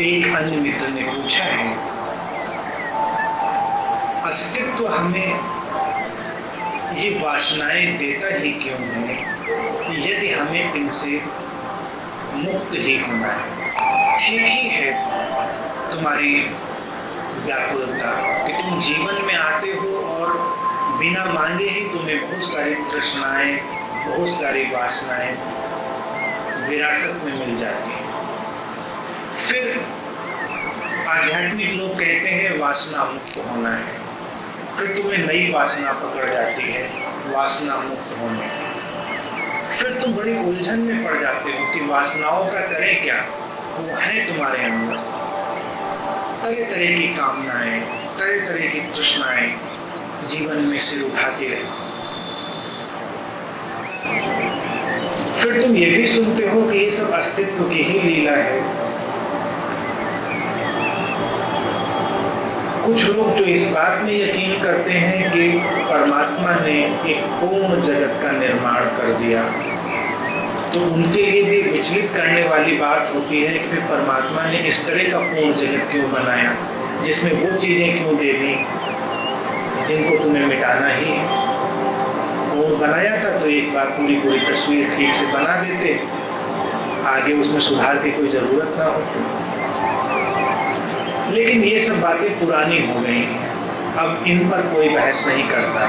एक अन्य मित्र ने पूछा है, अस्तित्व हमें ये वासनाएं देता ही क्यों है यदि हमें इनसे मुक्त ही होना है। ठीक ही है तुम्हारी व्याकुलता कि तुम जीवन में आते हो और बिना मांगे ही तुम्हें बहुत सारी तृष्णाएं, बहुत सारी वासनाएं विरासत में मिल जाती हैं। फिर आध्यात्मिक लोग कहते हैं वासना मुक्त होना है, फिर तुम्हें नई वासना पकड़ जाती है वासना मुक्त होने, फिर तुम बड़ी उलझन में पड़ जाते हो कि वासनाओं का करें क्या। वो है तुम्हारे अंदर तरह तरह की कामनाएं, तरह तरह की तृष्णाएं जीवन में सिर उठाती रहती। फिर तुम ये भी सुनते हो कि ये सब अस्तित्व की ही लीला है। कुछ लोग जो इस बात में यकीन करते हैं कि परमात्मा ने एक पूर्ण जगत का निर्माण कर दिया, तो उनके लिए भी विचलित करने वाली बात होती है कि फिर परमात्मा ने इस तरह का पूर्ण जगत क्यों बनाया, जिसमें वो चीज़ें क्यों दे दी जिनको तुम्हें मिटाना ही है। वो बनाया था तो एक बार पूरी तस्वीर ठीक से बना देते, आगे उसमें सुधार की कोई ज़रूरत ना होती। लेकिन ये सब बातें पुरानी हो गई हैं, अब इन पर कोई बहस नहीं करता।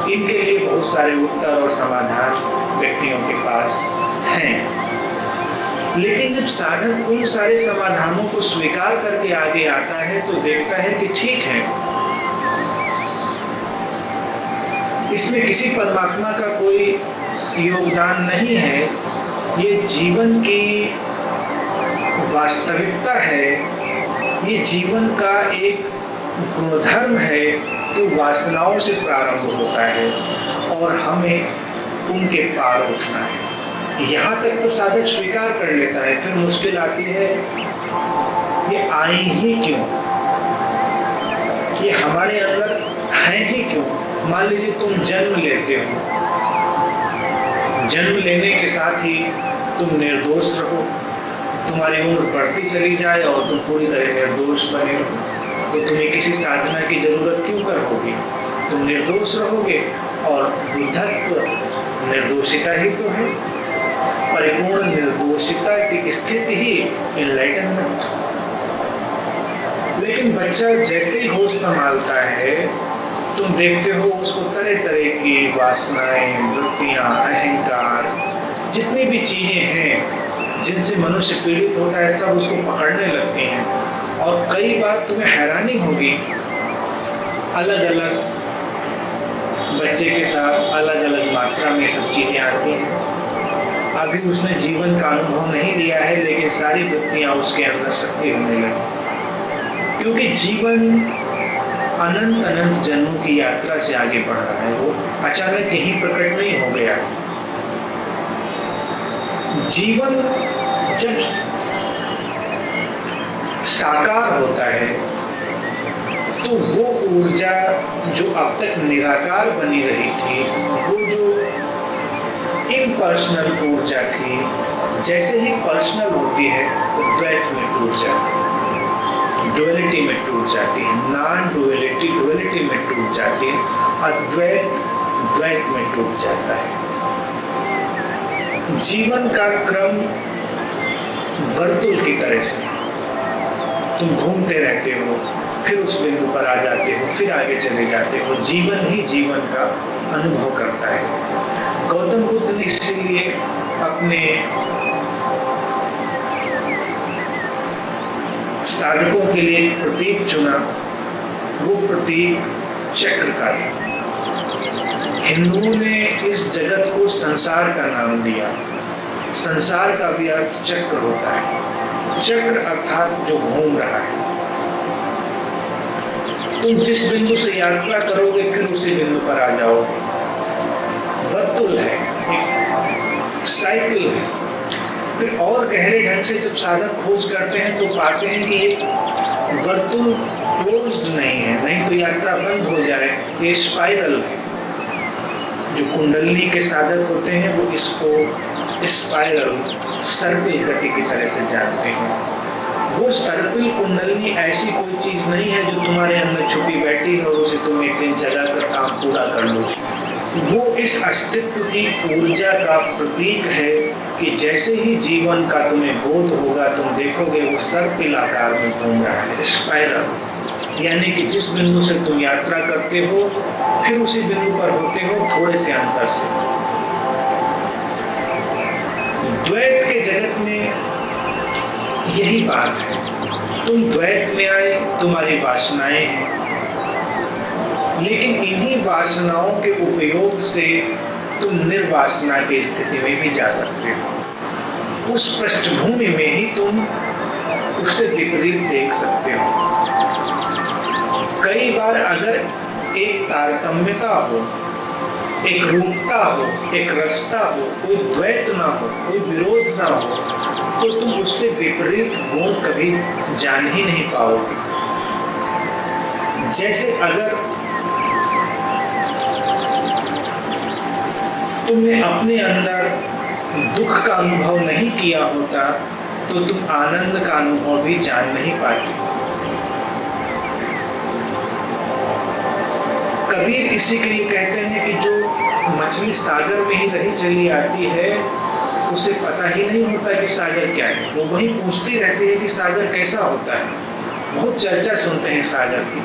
इनके लिए बहुत सारे उत्तर और समाधान व्यक्तियों के पास हैं। लेकिन जब साधक उन सारे समाधानों को स्वीकार करके आगे आता है तो देखता है कि ठीक है, इसमें किसी परमात्मा का कोई योगदान नहीं है, ये जीवन की वास्तविकता है, ये जीवन का एक गुणधर्म है कि वासनाओं से प्रारंभ होता है और हमें उनके पार उठना है। यहाँ तक तो साधक स्वीकार कर लेता है, फिर मुश्किल आती है ये आई ही क्यों, ये हमारे अंदर है ही क्यों। मान लीजिए तुम जन्म लेते हो, जन्म लेने के साथ ही तुम निर्दोष रहो, तुम्हारी उम्र बढ़ती चली जाए और तुम पूरी तरह निर्दोष बने रहो, तो तुम्हें किसी साधना की जरूरत क्यों कर होगी। तुम निर्दोष रहोगे और बुद्धत्व निर्दोषिता ही तो है, परिपूर्ण निर्दोषिता की स्थिति ही एनलाइटनमेंट। लेकिन बच्चा जैसे ही होश संभालता है तुम देखते हो उसको तरह तरह की वासनाएं, वृत्तियां, अहंकार, जितनी भी चीजें हैं जिनसे मनुष्य पीड़ित होता है सब उसको पकड़ने लगती हैं। और कई बार तुम्हें हैरानी होगी, अलग अलग बच्चे के साथ अलग अलग मात्रा में सब चीज़ें आती हैं। अभी उसने जीवन का अनुभव नहीं लिया है लेकिन सारी वृत्तियाँ उसके अंदर सक्रिय होने लगी, क्योंकि जीवन अनंत अनंत जन्मों की यात्रा से आगे बढ़ रहा है। वो अचानक यहीं प्रकट नहीं हो गया। जीवन जब साकार होता है तो वो ऊर्जा जो अब तक निराकार बनी रही थी, वो जो इम्पर्सनल ऊर्जा थी, जैसे ही पर्सनल होती है वो द्वैत में टूट जाती है, डुअलिटी में टूट जाती है, नॉन डुअलिटी डुअलिटी में टूट जाती है, अद्वैत द्वैत में टूट जाता है। जीवन का क्रम वर्तुल की तरह से तुम घूमते रहते हो, फिर उस बिंदु पर आ जाते हो, फिर आगे चले जाते हो। जीवन ही जीवन का अनुभव करता है। गौतम बुद्ध ने इसीलिए अपने साधकों के लिए एक प्रतीक चुना, वो प्रतीक चक्र का था। हिंदुओं ने इस जगत को संसार का नाम दिया। संसार का भी अर्थ चक्र होता है। चक्र अर्थात जो घूम रहा है। तुम जिस बिंदु से यात्रा करोगे फिर उसी बिंदु पर आ जाओगे। वर्तुल है, एक साइकिल है। फिर और गहरे ढंग से जब साधक खोज करते हैं तो पाते हैं कि ये वर्तुल क्लोज्ड नहीं है, नहीं तो यात्रा बंद हो जाए। ये स्पाइरल है। जो कुंडली के साधक होते हैं वो इसको स्पाइरल सर्पिल गति की तरह से जानते हैं। वो वो सर्पिल कुंडलनी ऐसी कोई चीज नहीं है जो तुम्हारे अंदर छुपी बैठी है और उसे तुम एक दिन जगा कर काम पूरा कर लो। वो इस अस्तित्व की ऊर्जा का प्रतीक है कि जैसे ही जीवन का तुम्हें बोध होगा तुम देखोगे वो सर्पिल आकार में घूम रहा है, स्पाइरल। यानी कि जिस बिंदु से तुम यात्रा करते हो फिर उसी बिंदु पर होते हो थोड़े से अंतर से। द्वैत के जगत में यही बात है, तुम द्वैत में आए, तुम्हारी वासनाएं हैं, लेकिन इन्हीं वासनाओं के उपयोग से तुम निर्वासना की स्थिति में भी जा सकते हो। उस पृष्ठभूमि में ही तुम उससे विपरीत देख सकते हो। कई बार अगर एक तारतम्यता हो, एक रूपता हो, एक रसता हो, कोई द्वैत ना हो, कोई विरोध ना हो, तो तुम उससे विपरीत गुण कभी जान ही नहीं पाओगे। जैसे अगर तुमने अपने अंदर दुख का अनुभव नहीं किया होता तो तुम आनंद का अनुभव भी जान नहीं पाते। कबीर इसी के लिए कहते हैं कि जो मछली सागर में ही रही चली आती है उसे पता ही नहीं होता कि सागर क्या है। वो वही पूछती रहती है कि सागर कैसा होता है। बहुत चर्चा सुनते हैं सागर की।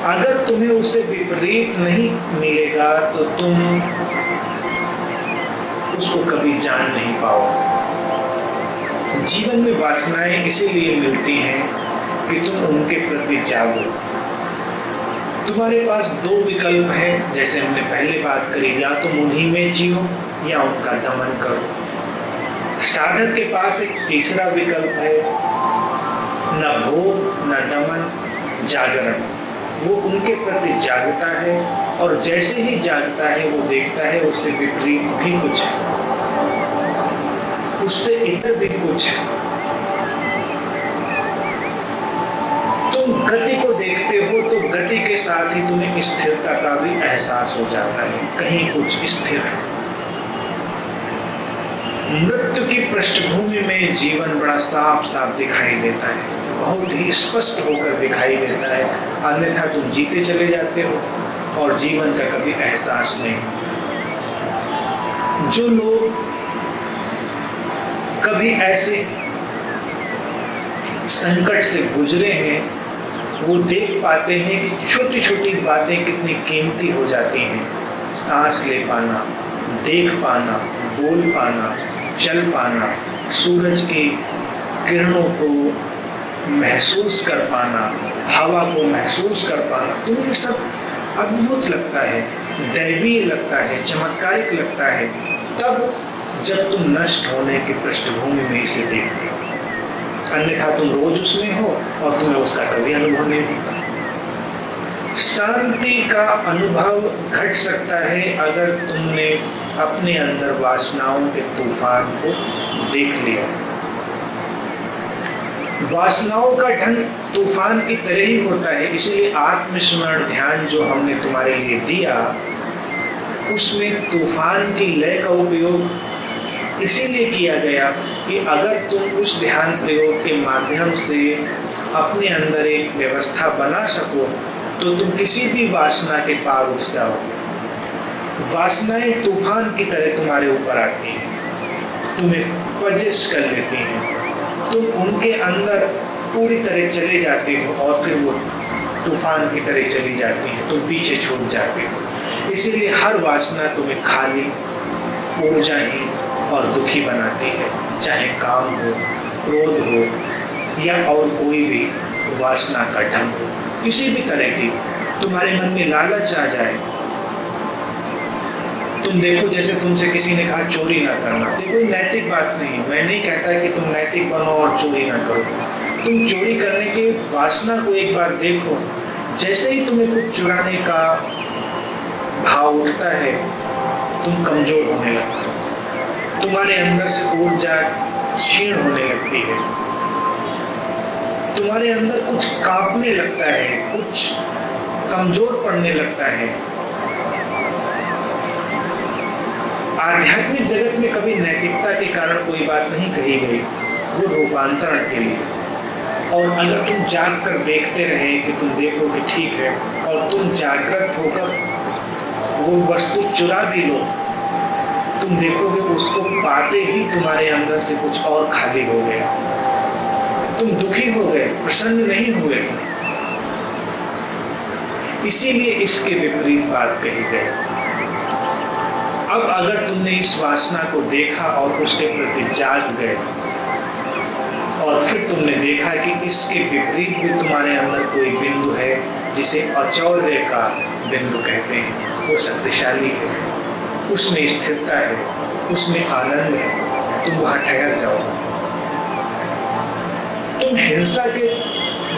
अगर तुम्हें उससे विपरीत नहीं मिलेगा तो तुम उसको कभी जान नहीं पाओगे। जीवन में वासनाएं इसीलिए मिलती हैं कि तुम उनके प्रति जागो। तुम्हारे पास दो विकल्प हैं, जैसे हमने पहले बात करी, या तुम उन्हीं में जियो या उनका दमन करो। साधक के पास एक तीसरा विकल्प है, न भोग न दमन, जागरण। वो उनके प्रति जागता है और जैसे ही जागता है वो देखता है उससे विपरीत भी कुछ है, उससे इतर भी कुछ है। तुम गति को देखते हो तो गति के साथ ही तुम्हें स्थिरता का भी एहसास हो जाता है, कहीं कुछ स्थिर है। मृत्यु की पृष्ठभूमि में जीवन बड़ा साफ साफ दिखाई देता है, बहुत ही स्पष्ट होकर दिखाई देता है, अन्यथा तुम जीते चले जाते हो और जीवन का कभी एहसास नहीं। जो लोग कभी ऐसे संकट से गुजरे हैं वो देख पाते हैं कि छोटी छोटी बातें कितनी कीमती हो जाती हैं। सांस ले पाना, देख पाना, बोल पाना, चल पाना, सूरज की किरणों को महसूस कर पाना, हवा को महसूस कर पाना, तो ये सब अद्भुत लगता है, दैवीय लगता है, चमत्कारिक लगता है तब जब तुम नष्ट होने की पृष्ठभूमि में इसे देखते हो। अन्यथा तुम रोज उसमें हो और तुम्हें उसका कभी अनुभव नहीं होता। शांति का अनुभव घट सकता है अगर तुमने अपने अंदर वासनाओं के तूफान को देख लिया। वासनाओं का ढंग तूफान की तरह ही होता है, इसलिए आत्मस्मरण ध्यान जो हमने तुम्हारे लिए दिया उसमें तूफान की लय का उपयोग इसीलिए किया गया कि अगर तुम उस ध्यान प्रयोग के माध्यम से अपने अंदर एक व्यवस्था बना सको तो तुम किसी भी वासना के पार उठ जाओ। वासनाएं तूफान की तरह तुम्हारे ऊपर आती हैं, तुम्हें पजिश कर लेती हैं, तुम उनके अंदर पूरी तरह चले जाते हो और फिर वो तूफान की तरह चली जाती हैं, तुम पीछे छूट जाते हो। इसीलिए हर वासना तुम्हें खाली, ऊर्जाहीन और दुखी बनाती है, चाहे काम हो, क्रोध हो या और कोई भी वासना का ढंग हो। किसी भी तरह की तुम्हारे मन में लालच आ जाए, तुम देखो जैसे तुमसे किसी ने कहा चोरी ना करना, तो कोई नैतिक बात नहीं, मैं नहीं कहता कि तुम नैतिक बनो और चोरी ना करो। तुम चोरी करने की वासना को एक बार देखो, जैसे ही तुम्हें कुछ चुराने का भाव उठता है तुम कमजोर होने लगते हो, तुम्हारे अंदर से ऊर्जा क्षीण होने लगती है, तुम्हारे अंदर कुछ कांपने लगता है, कुछ कमजोर पड़ने लगता है। आध्यात्मिक जगत में कभी नैतिकता के कारण कोई बात नहीं कही गई, वो रूपांतरण के लिए। और अगर तुम जाग कर देखते रहे कि तुम देखो कि ठीक है, और तुम जागृत होकर वो वस्तु चुरा भी लो, तुम देखोगे उसको पाते ही तुम्हारे अंदर से कुछ और खाली हो गया। तुम दुखी हो गए, प्रसन्न नहीं हुए तुम। इसीलिए इसके विपरीत बात कही गई। अब अगर तुमने इस वासना को देखा और उसके प्रति जाग गए, और फिर तुमने देखा कि इसके विपरीत भी तुम्हारे अंदर कोई बिंदु है जिसे अचौर्य का बिंदु कहते हैं, वो शक्तिशाली है, उसमें स्थिरता है, उसमें आनंद है, तुम वहां ठहर जाओ। तुम हिंसा के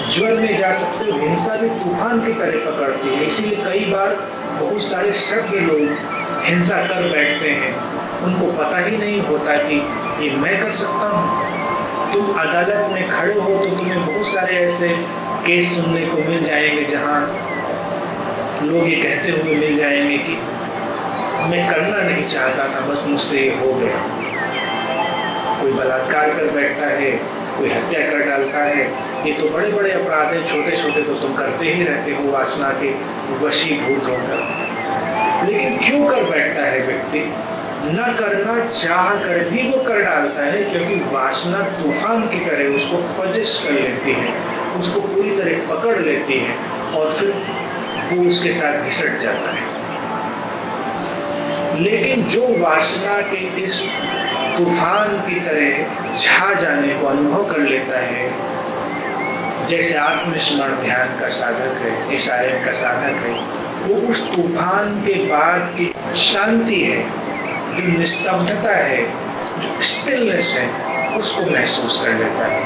ज्वर में जा सकते हो। हिंसा भी तूफान की तरह पकड़ती है। इसीलिए कई बार बहुत सारे सभ्य लोग हिंसा कर बैठते हैं, उनको पता ही नहीं होता कि ये मैं कर सकता हूँ। तुम अदालत में खड़े हो तो तुम्हें बहुत सारे ऐसे केस सुनने को मिल जाएंगे जहाँ लोग ये कहते हुए मिल जाएंगे कि मैं करना नहीं चाहता था, बस मुझसे हो गया। कोई बलात्कार कर बैठता है, कोई हत्या कर डालता है। ये तो बड़े बड़े अपराध हैं, छोटे छोटे तो तुम करते ही रहते हो वासना के वशीभूत होकर। लेकिन क्यों कर बैठता है व्यक्ति? न करना चाह कर भी वो कर डालता है, क्योंकि वासना तूफान की तरह उसको पजिश कर लेती है, उसको पूरी तरह पकड़ लेती है और फिर वो उसके साथ घिसट जाता है। लेकिन जो वासना के इस तूफान की तरह छा जाने को अनुभव कर लेता है, जैसे आत्मस्मरण ध्यान का साधक है, SRM का साधक है, वो उस तूफान के बाद की शांति है, जो निस्तब्धता है, जो स्टिलनेस है, उसको महसूस कर लेता है।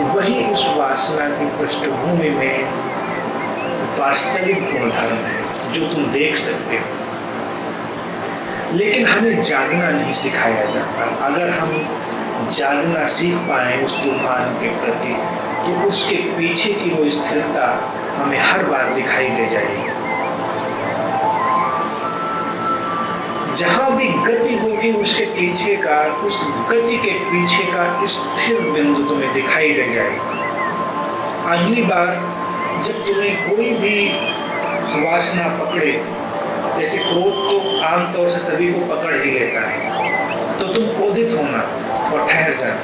वही उस वासना की पृष्ठभूमि में वास्तविक गुणधर्म है जो तुम देख सकते हो। लेकिन हमें जागना नहीं सिखाया जाता। अगर हम जागना सीख पाए उस तूफान के प्रति, तो उसके पीछे की वो स्थिरता हमें हर बार दिखाई दे जाएगी। जहां भी गति होगी उसके पीछे का, उस गति के पीछे का स्थिर बिंदु तुम्हें दिखाई दे जाएगा। अगली बार जब तुम्हें कोई भी वासना पकड़े, जैसे क्रोध तो आमतौर से सभी को पकड़ ही लेता है, तो तुम क्रोधित होना और ठहर जाना।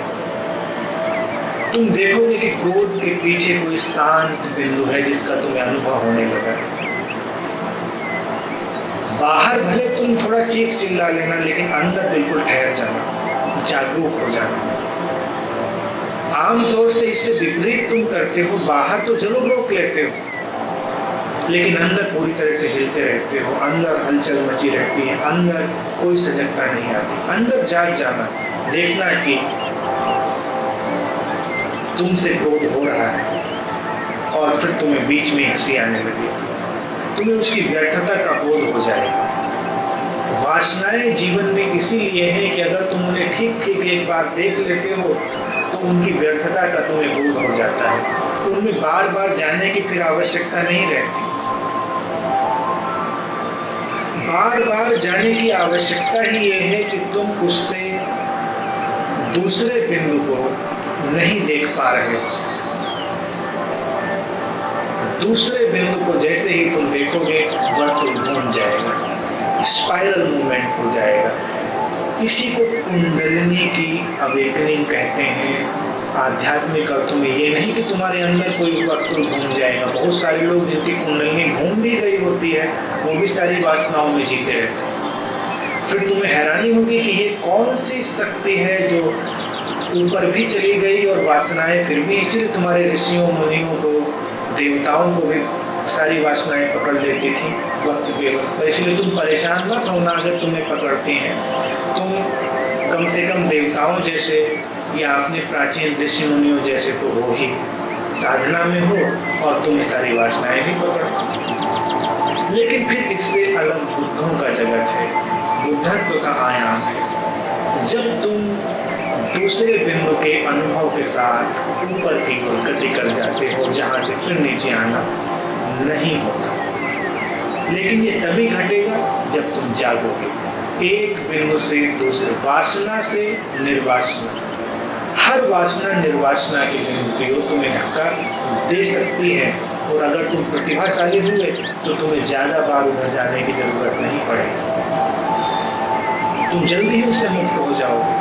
तुम देखोगे कि क्रोध के पीछे कोई शांत बिंदु है जिसका तुम्हें अनुभव होने लगा है। बाहर भले तुम थोड़ा चीख चिल्ला लेना, लेकिन अंदर बिल्कुल ठहर जाना, जागरूक हो जाना। आमतौर से इससे विपरीत तुम करते हो, बाहर तो जरूर रोक लेते हो, लेकिन अंदर पूरी तरह से हिलते रहते हो, अंदर हलचल मची रहती है, अंदर कोई सजगता नहीं आती। अंदर जाग जाना, देखना कि तुमसे क्रोध हो रहा है और फिर तुम्हें बीच में हंसी आने लगी, तुम्हें उसकी व्यर्थता का बोध हो जाएगा। वासनाएं जीवन में इसीलिए है कि अगर तुम उन्हें ठीक ठीक एक बार देख लेते हो तो उनकी व्यर्थता का तुम्हें बोध हो जाता है। उनमें बार बार जाने की फिर आवश्यकता नहीं रहती। बार बार जाने की आवश्यकता ही ये है कि तुम उससे दूसरे बिंदु को नहीं देख पा रहे हो। दूसरे बिंदु को जैसे ही तुम देखोगे, वर्तुल घूम जाएगा, स्पाइरल मूवमेंट हो जाएगा। इसी को कुंडलिनी की अवेकनिंग कहते हैं। आध्यात्मिक अर्थों में ये नहीं कि तुम्हारे अंदर कोई वर्तुल घूम जाएगा। बहुत सारे लोग जिनकी कुंडलिनी घूम भी गई होती है, वो भी सारी वासनाओं में जीते रहते हैं। फिर तुम्हें हैरानी होगी कि ये कौन सी शक्ति है जो ऊपर भी चली गई और वासनाएं फिर भी, इसीलिए तुम्हारे ऋषियों मुनियों को, देवताओं को भी सारी वासनाएं पकड़ लेती थी वक्त पे वक्त। इसलिए तुम परेशान मत होना अगर तुम्हें पकड़ती हैं। तुम कम से कम देवताओं जैसे या अपने प्राचीन ऋषि मुनियों जैसे तो हो ही, साधना में हो और तुम्हें सारी वासनाएं भी पकड़। लेकिन फिर इससे अलग बुद्धों का जगत है, बुद्धत्व का आयाम है। जब तुम दूसरे बिंदु के अनुभव के साथ ऊपर की ओर गति कर जाते हो, जहां से फिर नीचे आना नहीं होता। लेकिन ये तभी घटेगा जब तुम जागोगे। एक बिंदु से दूसरे, वासना से निर्वासना, हर वासना निर्वासना के बिंदु की ओर तुम्हें धक्का दे सकती है, और अगर तुम प्रतिभाशाली हुए तो तुम्हें ज़्यादा बार उधर जाने की जरूरत नहीं पड़ेगी, तुम जल्दी ही उससे मुक्त हो जाओगे।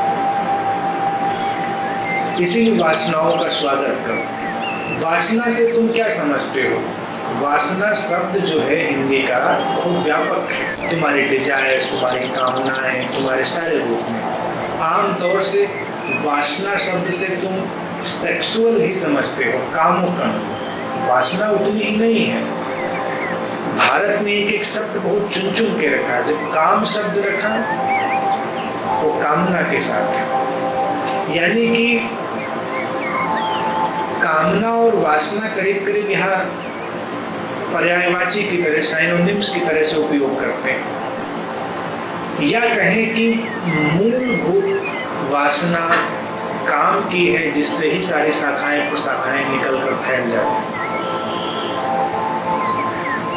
इसीलिए वासनाओं का स्वागत करो। वासना से तुम क्या समझते हो? वासना शब्द जो है हिंदी का बहुत व्यापक है। तुम्हारी डिजायर्स, तुम्हारी कामनाएं, तुम्हारे सारे रूप में। आमतौर से वासना शब्द से तुम सेक्सुअल ही समझते हो, कामोकन। वासना उतनी ही नहीं है। भारत में एक एक शब्द बहुत चुन चुन के रखा। जब काम शब्द रखा वो कामना के साथ है, यानी कि कामना और वासना करीब करीब यहाँ पर्यायवाची की तरह, साइनोनिम्स की तरह से उपयोग करते हैं। या कहें कि मूलभूत वासना काम की है, जिससे ही सारी शाखाएं प्रशाखाएं निकल कर फैल जाती हैं,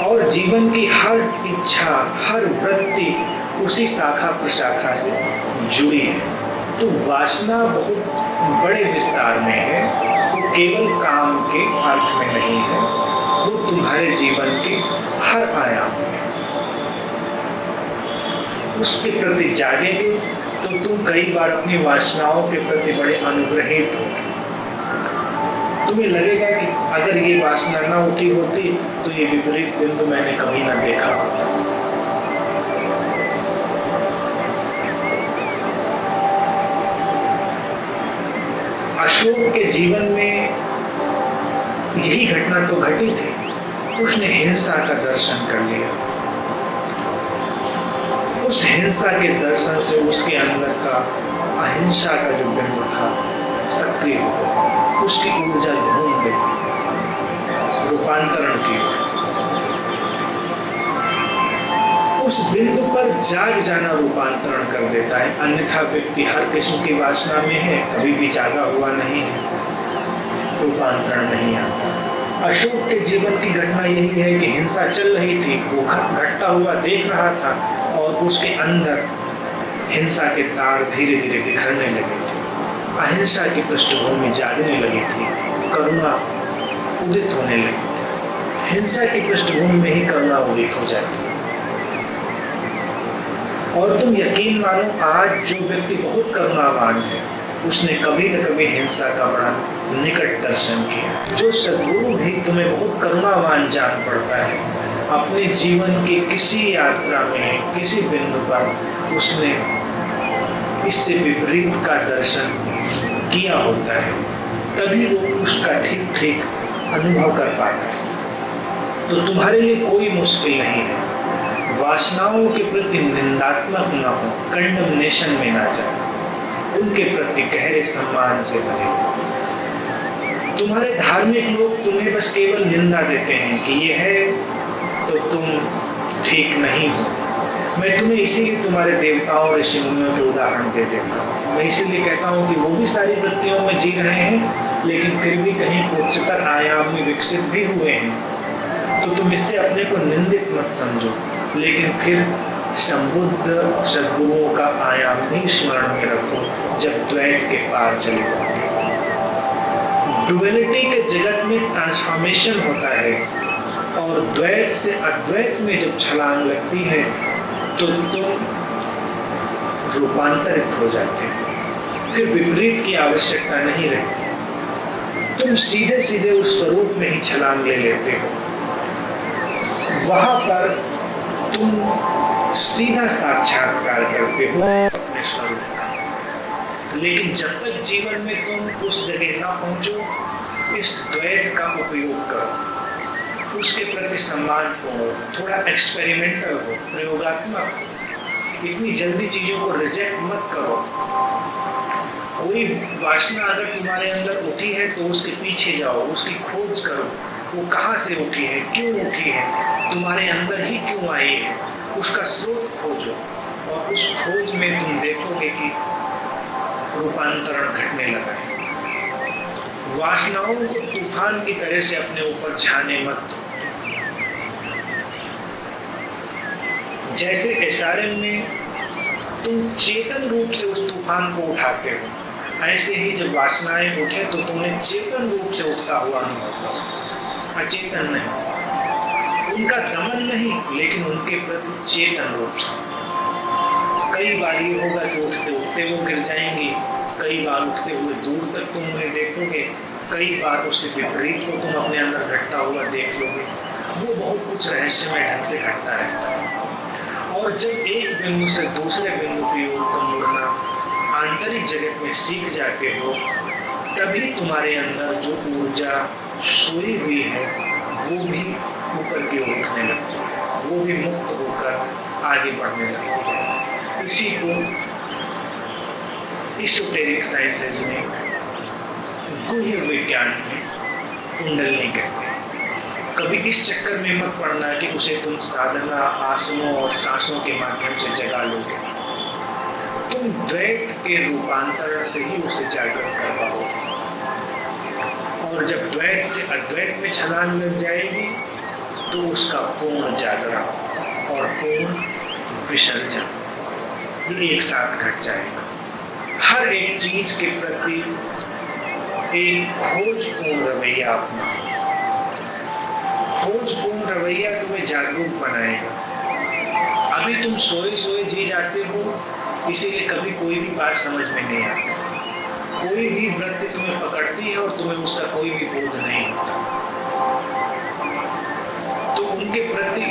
और जीवन की हर इच्छा, हर वृत्ति उसी शाखा प्रशाखा से जुड़ी है। तो वासना बहुत बड़े विस्तार में है, वो केवल काम के अर्थ में नहीं है, वो तुम्हारे जीवन के हर आयाम में। उसके प्रति जागेंगे तो तुम कई बार अपनी वासनाओं के प्रति बड़े अनुग्रहित होगे। तुम्हें लगेगा कि अगर ये वासना ना उठी होती तो ये विपरीत बिंदु मैंने कभी ना देखा होता। अशोक के जीवन में यही घटना तो घटी थी। उसने हिंसा का दर्शन कर लिया। उस हिंसा के दर्शन से उसके अंदर का अहिंसा का जो बिंदु था सक्रिय हो गया, उसकी ऊर्जा घूम गई, रूपांतरण की। उस बिंदु पर जाग जाना रूपांतरण कर देता है। अन्यथा व्यक्ति हर किस्म की वासना में है, कभी भी जागा हुआ नहीं है, रूपांतरण नहीं आता। अशोक के जीवन की घटना यही है कि हिंसा चल रही थी, वो घटता हुआ देख रहा था, और उसके अंदर हिंसा के तार धीरे धीरे बिखरने लगे थे। अहिंसा की पृष्ठभूमि जागने लगी थी, करुणा उदित होने लगी थी। हिंसा की पृष्ठभूमि में ही करुणा उदित हो जाती है। और तुम यकीन मानो, आज जो व्यक्ति बहुत करुणावान है, उसने कभी न कभी हिंसा का बड़ा निकट दर्शन किया। जो सद्गुरु भी तुम्हें बहुत करुणावान जान पड़ता है, अपने जीवन की किसी यात्रा में, किसी बिंदु पर उसने इससे विपरीत का दर्शन किया होता है, तभी वो उसका ठीक ठीक अनुभव कर पाता है। तो तुम्हारे लिए कोई मुश्किल नहीं है। वासनाओं के प्रति निंदात्मक न हो, कंडमनेशन में ना जाओ, उनके प्रति गहरे सम्मान से भरे। तुम्हारे धार्मिक लोग तुम्हें बस केवल निंदा देते हैं कि ये है तो तुम ठीक नहीं हो। मैं तुम्हें इसीलिए तुम्हारे देवताओं और ऋषि मुनियों के उदाहरण दे देता हूँ। मैं इसीलिए कहता हूँ कि वो भी सारी वृत्तियों में जी रहे हैं, लेकिन फिर भी कहीं उच्चतर आयाम में विकसित भी हुए हैं। तो तुम इससे अपने को निंदित मत समझो, लेकिन फिर संबुद्ध सद्गुरुओं का आयाम भी स्मरण में रखो जब द्वैत के पार चले जाते हो। डुअलिटी के जगत में ट्रांसफॉर्मेशन होता है, और द्वैत से अद्वैत में जब छलांग लगती है तो तुम रूपांतरित हो जाते हो। फिर विपरीत की आवश्यकता नहीं रहती, तुम सीधे सीधे उस स्वरूप में ही छलांग ले लेते हो। वहां पर तुम सीधा साक्षात्कार करते हो अपने स्वरूप का। लेकिन जब तक जीवन में तुम उस जगह ना पहुंचो, इस द्वैत का उपयोग करो, उसके प्रति सम्मानपूर्ण हो, थोड़ा एक्सपेरिमेंटल हो, प्रयोगात्मक हो। इतनी जल्दी चीजों को रिजेक्ट मत करो। कोई वासना अगर तुम्हारे अंदर उठी है तो उसके पीछे जाओ, उसकी खोज करो, वो कहाँ से उठी है, क्यों उठी है, तुम्हारे अंदर ही क्यों आई है, उसका स्रोत खोजो। और उस खोज में तुम देखोगे कि रूपांतरण घटने लगा है। वासनाओं को तूफान की तरह से अपने ऊपर छाने मत दो। जैसे एसआरएम में तुम चेतन रूप से उस तूफान को उठाते हो, ऐसे ही जब वासनाएं उठे तो तुम्हें चेतन रूप से उठता हुआ अनुभव करो, अचेतन नहीं, उनका दमन नहीं, लेकिन उनके प्रति चेतन रूप से। कई बार ये होगा कि उठते उठते वो गिर जाएंगी, कई बार उठते हुए दूर तक तुम उन्हें देखोगे, कई बार उससे विपरीत को तुम अपने अंदर घटता हुआ देख लोगे। वो बहुत कुछ रहस्यमय ढंग से घटता रहता है। और जब एक बिंदु से दूसरे बिंदु की ओर तुम मुड़ना आंतरिक जगत में सीख जाते हो, तभी तुम्हारे अंदर जो ऊर्जा सोई हुई है वो भी ऊपर की ओर उठने लगती है, वो भी मुक्त होकर आगे बढ़ने लगती है। इसी को इsoteric साइंसेज में, गुह्य विज्ञान में कुंडलिनी कहते हैं। कभी इस चक्कर में मत पड़ना कि उसे तुम साधना, आसनों और सांसों के माध्यम से जगा लोगे। तुम द्वैत के रूपांतरण से ही उसे जागृत कर पाओगे। और जब द्वैत से अद्वैत में छलांग लग जाएगी तो उसका पूर्ण जागरण और पूर्ण विसर्जन ये एक साथ घट जाएगा। हर एक चीज के प्रति एक खोजपूर्ण रवैया अपना, खोजपूर्ण रवैया तुम्हें जागरूक बनाएगा। अभी तुम सोए सोए जी जाते हो, इसीलिए कभी कोई भी बात समझ में नहीं आती। कोई भी वृत्ति तुम्हें पकड़ती है और तुम्हें उसका कोई भी बोध नहीं होता। तो उनके प्रति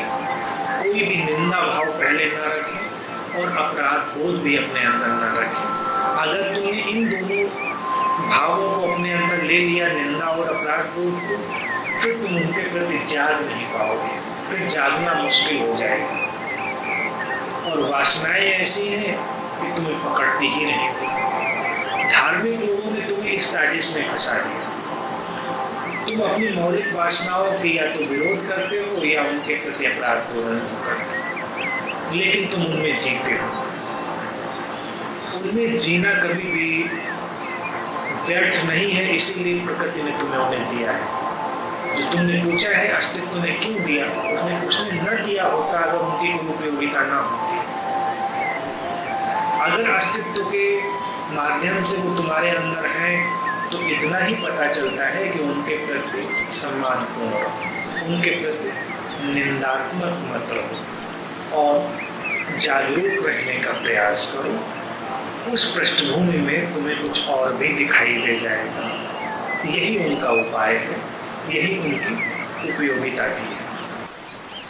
कोई भी निंदा भाव पहले ना रखें और अपराध बोध भी अपने अंदर ना रखें। अगर तुमने इन दोनों भावों को अपने अंदर ले लिया, निंदा और अपराध बोध को, फिर तुम उनके प्रति जाग नहीं पाओगे, फिर जागना मुश्किल हो जाएगा। और वासनाएं ऐसी हैं कि तुम्हें पकड़ती ही रहेंगी। धार्मिक लोगों ने तुम्हें इस साजिश में फंसा दिया। तुम अपनी मौलिक वासनाओं की या तो विरोध करते हो या उनके प्रति अपराध बोध करते हो, लेकिन तुम उनमें जीते हो। उनमें जीना कभी भी व्यर्थ नहीं है, इसीलिए प्रकृति ने तुम्हें उन्हें दिया है। जो तुमने पूछा है अस्तित्व ने क्यों दिया, उसने न दिया होता अगर उनकी कोई उपयोगिता ना होती। अगर अस्तित्व के माध्यम से वो तुम्हारे अंदर है तो इतना ही पता चलता है कि उनके प्रति सम्मानपूर्ण रहो, उनके प्रति निंदात्मक मत रहो और जागरूक रहने का प्रयास करो। उस पृष्ठभूमि में तुम्हें कुछ और भी दिखाई दे जाएगा। यही उनका उपाय है, यही उनकी उपयोगिता भी है।